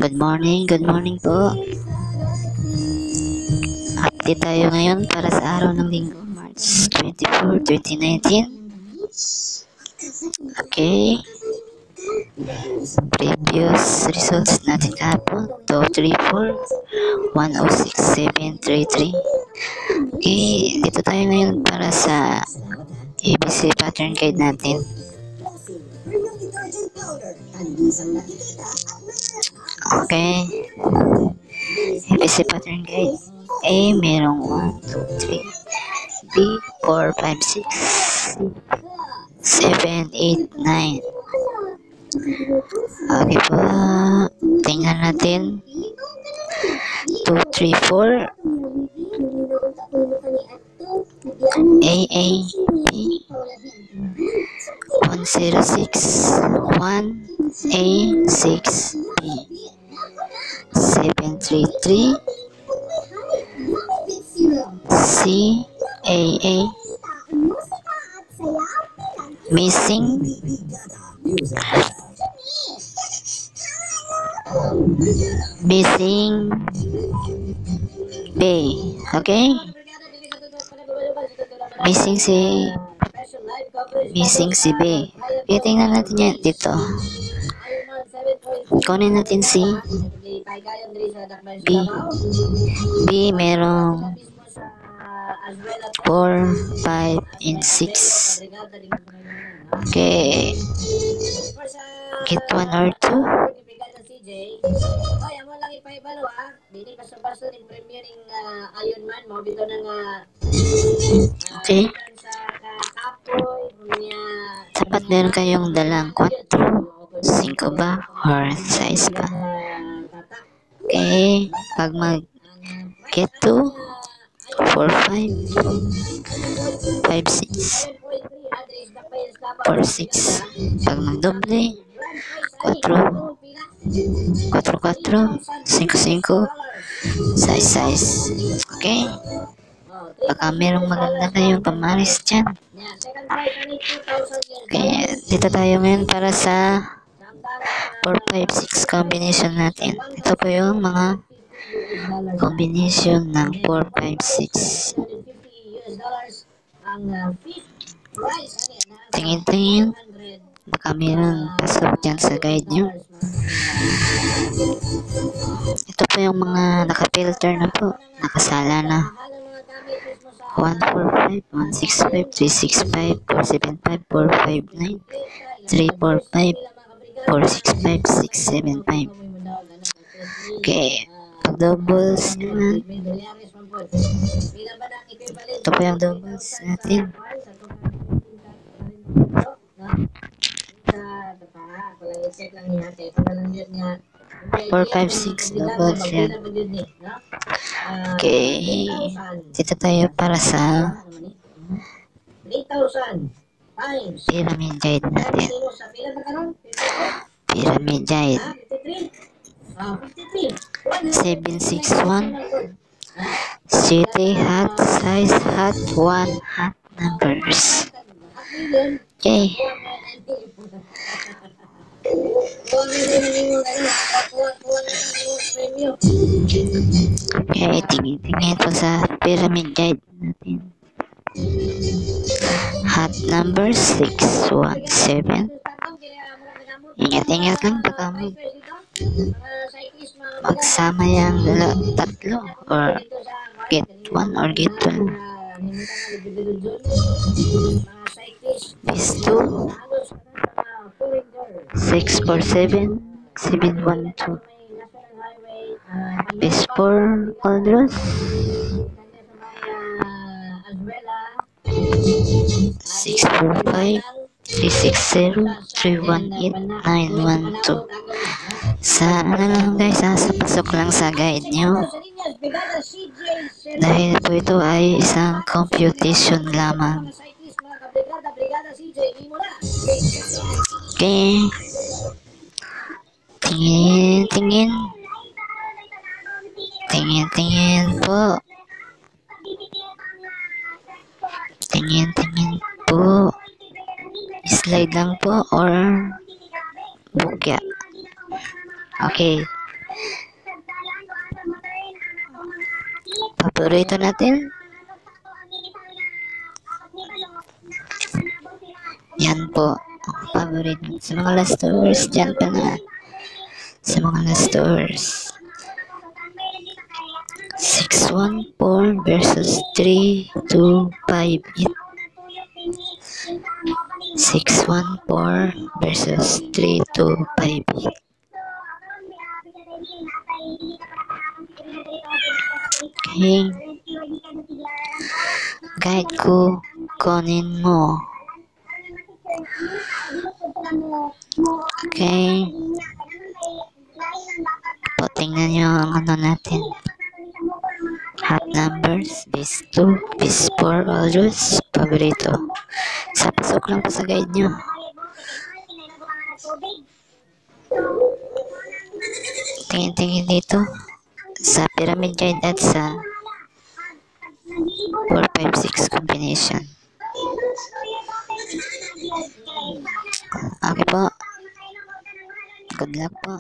Good morning po. Update tayo ngayon para sa araw ng linggo, March 24, 2019. Okay. Previous results natin kahapon, 234, 106, 733. Okay, dito tayo ngayon para sa ABC pattern guide natin. Okay. ABC pattern guide. A, merong 1, 2, 3. B, 4, 5, 6, 7, 8, 9. Okay po. Tingnan natin. 2, 3, 4. A, B. 106, 1, A, 6, B. 733, C, A, missing, B. Okay? Missing si B. Okay, tingnan natin yan dito. Kunin natin si B. B merong 4, 5, and 6. Okay. Get 1 or 2. Okay. Dapat meron kayong dalang 4, 5 ba? Or size pa. Okay. Pag mag-get 2, 4, 5, 5, 6, 4, 6. Pag magdoble, 4, 4, 4, 5, 5, size. Okay? Baka merong maganda kayong kamaris dyan. Okay, dito tayo ngayon para sa 4, 5, 6 combination natin. Ito po yung mga combination ng 4, 5, 6. Tingin. Baka mayroong pasok dyan sa guide nyo. Ito po yung mga naka-filter na po. Nakasala na. 145, 165, 365, 475, 459, 345, 465, 675. Okay. Pag doubles naman. Ito po yung doubles natin. 4, 5, 6 doubles yan. Okay. Dito tayo para sa pyramid guide natin. Pyramid guide. 761. City, hat, size, hat, 1, hat, numbers. Okay. Okay, tingin po sa pyramid guide natin. Hat number 617. Ingat lang baka magsama yung tatlo or get 1 or get 2. These 2. 647, 712. This 4 Aldros. 645, 360, 318, 912. Sa guys, sa pasok lang sa guide nyo. Dahil po ito ay isang computation lamang. Okay. Tingin po. Tingin po. Slide lang po or bukya. Okay. Paborito natin. Yan po. Paborito. Sa mga last tours, dyan pa na. Sa mga last tours. 614 versus 3258. 614 versus 3258. Okay. Guide ko, kunin mo. Okay. Po, tingnan nyo ang ano natin. Hot numbers, bis 2, bis 4, always, paborito. Sa pasok lang po sa guide nyo. Tingin-tingin dito. Sa pyramid guide at sa 456 combination. Okay po. Good luck po.